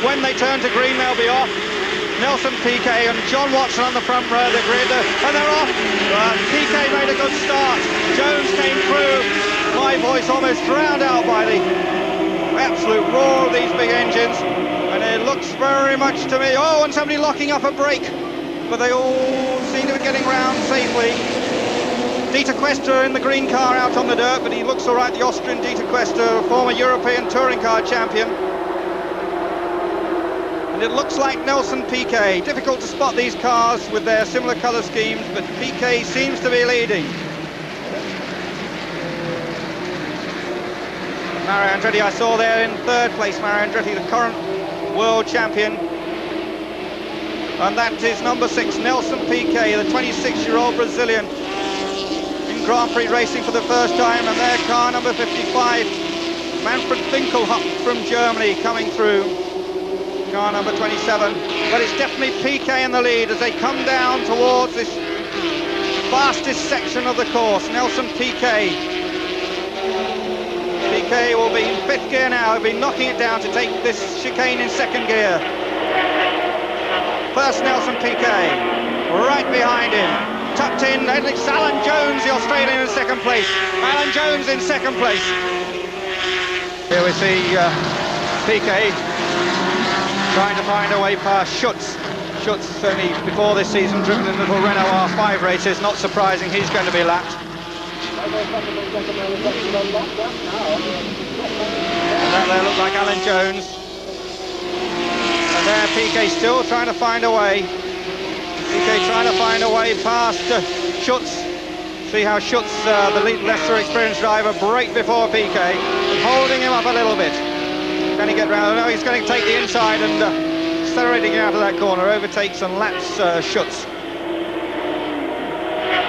When they turn to green, they'll be off. Nelson Piquet and John Watson on the front row of the grid, and they're off. Piquet made a good start. Jones came through. My voice almost drowned out by the absolute roar of these big engines, and it looks very much to me, oh, and somebody locking up a brake, but they all seem to be getting round safely. Dieter Quester in the green car out on the dirt, but he looks all right, the Austrian Dieter Quester, former European touring car champion. And it looks like Nelson Piquet. Difficult to spot these cars with their similar colour schemes, but Piquet seems to be leading. Mario Andretti I saw there in third place. Mario Andretti, the current world champion. And that is number 6, Nelson Piquet, the 26-year-old Brazilian in Grand Prix racing for the first time. And their car number 55, Manfred Winkelhock from Germany coming through. Car number 27. But it's definitely Piquet in the lead as they come down towards this fastest section of the course. Nelson Piquet. Piquet will be in 5th gear now. He'll be knocking it down to take this chicane in 2nd gear. First Nelson Piquet, right behind him. Tucked in, it's Alan Jones, the Australian, in 2nd place. Alan Jones in 2nd place. Here we see Piquet trying to find a way past Schutz. Schutz only before this season driven in little Renault R5 races. Not surprising, he's going to be lapped. That there looks like Alan Jones. And there Piquet still trying to find a way. Piquet trying to find a way past Schutz. See how Schutz, the lesser experienced driver, braked before Piquet, holding him up a little bit. Can he get round? No, he's going to take the inside and accelerating out of that corner, overtakes and laps Schutz,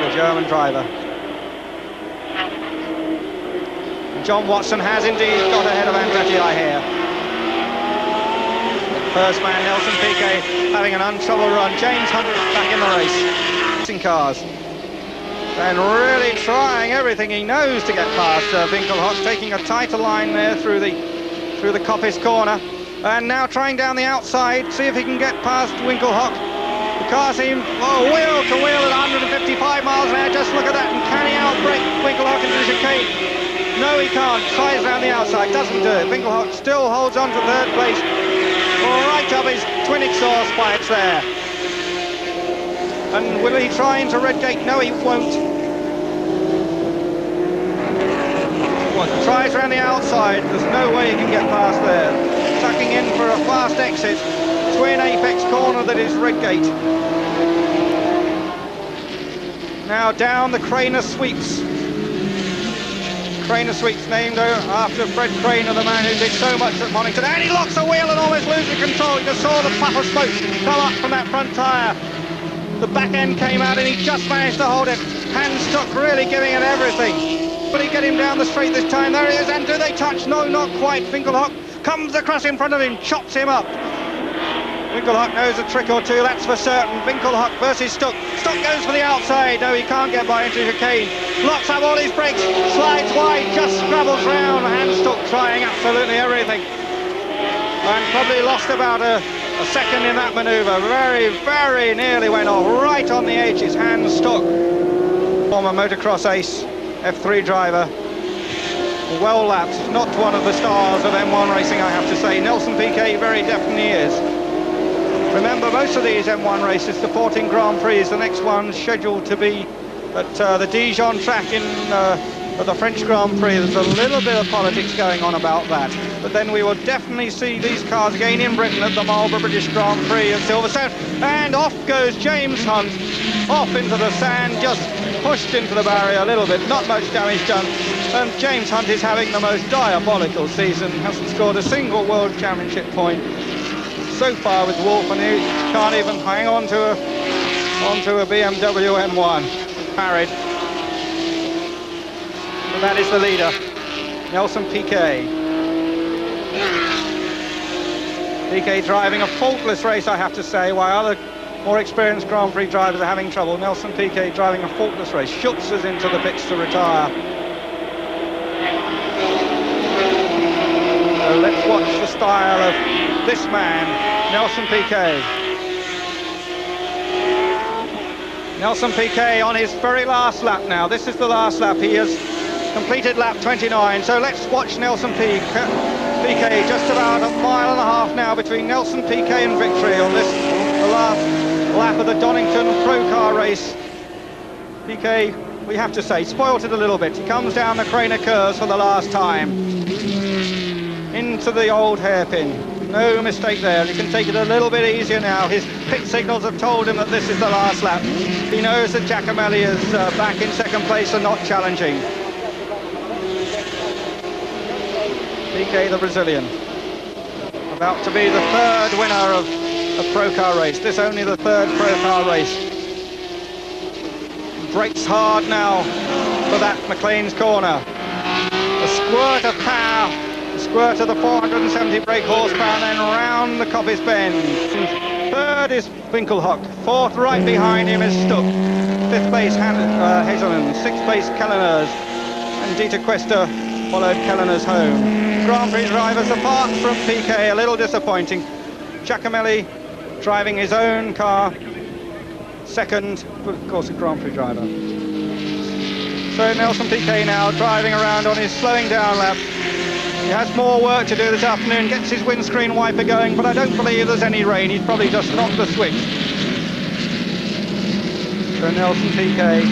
the German driver. John Watson has indeed got ahead of Andretti, I hear. First man, Nelson Piquet, having an untroubled run. James Hunt back in the race. Racing cars. And really trying everything he knows to get past Winkelhock, taking a tighter line there through the coppice corner. And now trying down the outside, see if he can get past Winkelhock. The car seems, wheel to wheel at 155 miles an hour. Just look at that. And can he outbrake Winkelhock into the chicane? No, he can't. Tries around the outside, doesn't do it. Winkelhock still holds on to 3rd place. Right up his twin exhaust pipes there. And will he try into Redgate? No, he won't. Tries around the outside. There's no way he can get past there. Tucking in for a fast exit. Twin apex corner that is Redgate. Now down the Craner Sweeps. Craner Sweeps named after Fred Craner, the man who did so much at Donington. And he locks a wheel and almost loses control. You just saw the puff of smoke come up from that front tyre. The back end came out and he just managed to hold it. Hans Stuck really giving it everything. Will he get him down the straight this time? There he is, and do they touch? No, not quite. Winkelhock comes across in front of him, chops him up. Winkelhock knows a trick or two, that's for certain. Winkelhock versus Stuck. Stuck goes for the outside. No, he can't get by into chicane. Locks up all his brakes, slides wide, just scrabbles round. Hans Stuck trying absolutely everything. And probably lost about a second in that manoeuvre. Very, very nearly went off. Right on the edges, Hans Stuck. Former motocross ace, F3 driver. Well lapped. Not one of the stars of M1 racing, I have to say. Nelson Piquet very definitely is. Remember, most of these M1 races, the 14 Grand Prix, the next one scheduled to be at the Dijon track in the French Grand Prix. There's a little bit of politics going on about that. But then we will definitely see these cars again in Britain at the Marlborough British Grand Prix at Silverstone. And off goes James Hunt, off into the sand, just pushed into the barrier a little bit, not much damage done. And James Hunt is having the most diabolical season, hasn't scored a single World Championship point so far with Wolf, and he can't even hang on to a BMW M1. Married. But that is the leader, Nelson Piquet. Piquet driving a faultless race, I have to say, while other more experienced Grand Prix drivers are having trouble. Nelson Piquet driving a faultless race. Schutz is into the pits to retire. So let's watch the style of this man, Nelson Piquet. Nelson Piquet on his very last lap now. This is the last lap. He has completed lap 29. So let's watch Nelson Piquet, just about a mile and a half now between Nelson Piquet and victory on this, the last lap of the Donington Procar race. Piquet, we have to say, spoilt it a little bit. He comes down the Craner curves for the last time. Into the old hairpin. No mistake there. He can take it a little bit easier now. His pit signals have told him that this is the last lap. He knows that Giacomelli is back in second place and not challenging. Piquet, the Brazilian, about to be the third winner of a Procar race. This only the third Procar race. Brakes hard now for that McLean's corner. A squirt of power, a squirt of the 470 brake horsepower, and then round the Coppice Bend. Third is Winkelhock. Fourth, right behind him, is Stuck. Fifth place, Hezemans. Sixth place, Kelleners. And Dieter Quester followed Kelleners home. Grand Prix drivers, apart from Piquet, a little disappointing. Giacomelli driving his own car, second, but of course a Grand Prix driver. So Nelson Piquet now driving around on his slowing down lap. He has more work to do this afternoon, gets his windscreen wiper going, but I don't believe there's any rain. He's probably just knocked the switch. So Nelson Piquet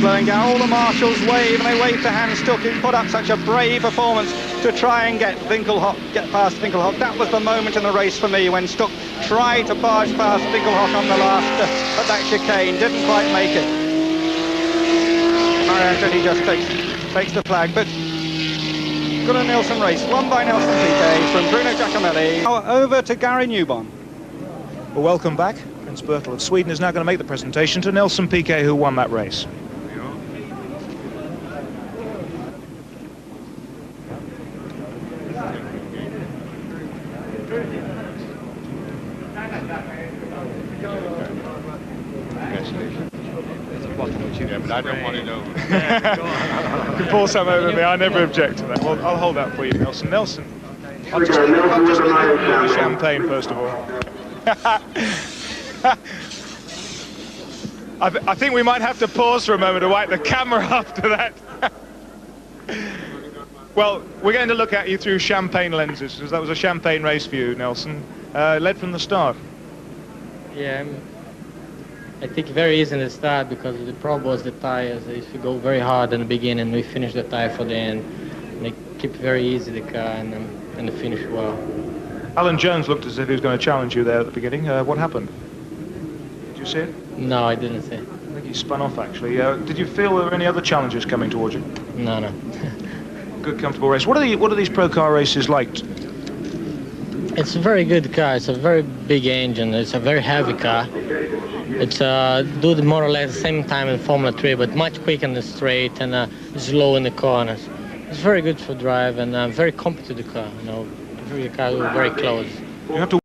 slowing down. All the marshals wave, and they wave to Hans Stuck, who put up such a brave performance to try and get past Winkelhock. That was the moment in the race for me when Stuck tried to barge past Winkelhock on the last at that chicane, didn't quite make it. Mario Andretti just takes the flag, but good a Nelson race, won by Nelson Piquet from Bruno Giacomelli. Now over to Gary Newbon. Well, welcome back. Prince Bertel of Sweden is now going to make the presentation to Nelson Piquet, who won that race. But I don't want it over. You can pour some over me. I never object to that. Well, I'll hold that for you, Nelson. Nelson, I'll just look at the champagne first of all. I think we might have to pause for a moment to wipe the camera after that. Well, we're going to look at you through champagne lenses, because that was a champagne race for you, Nelson. Led from the start. Yeah, I think very easy in the start, because the problem was the tires. They used to go very hard in the beginning, and we finished the tire for the end. And they keep very easy the car, and they finished well. Alan Jones looked as if he was going to challenge you there at the beginning. What happened? Did you see it? No, I didn't see it. I think he spun off, actually. Did you feel there were any other challenges coming towards you? No, no. Good, comfortable race. What are these Procar races like? It's a very good car. It's a very big engine. It's a very heavy car. It's do more or less the same time in Formula 3, but much quicker in the straight and slow in the corners. It's very good for drive and very competitive car. You know, every car very close. You have to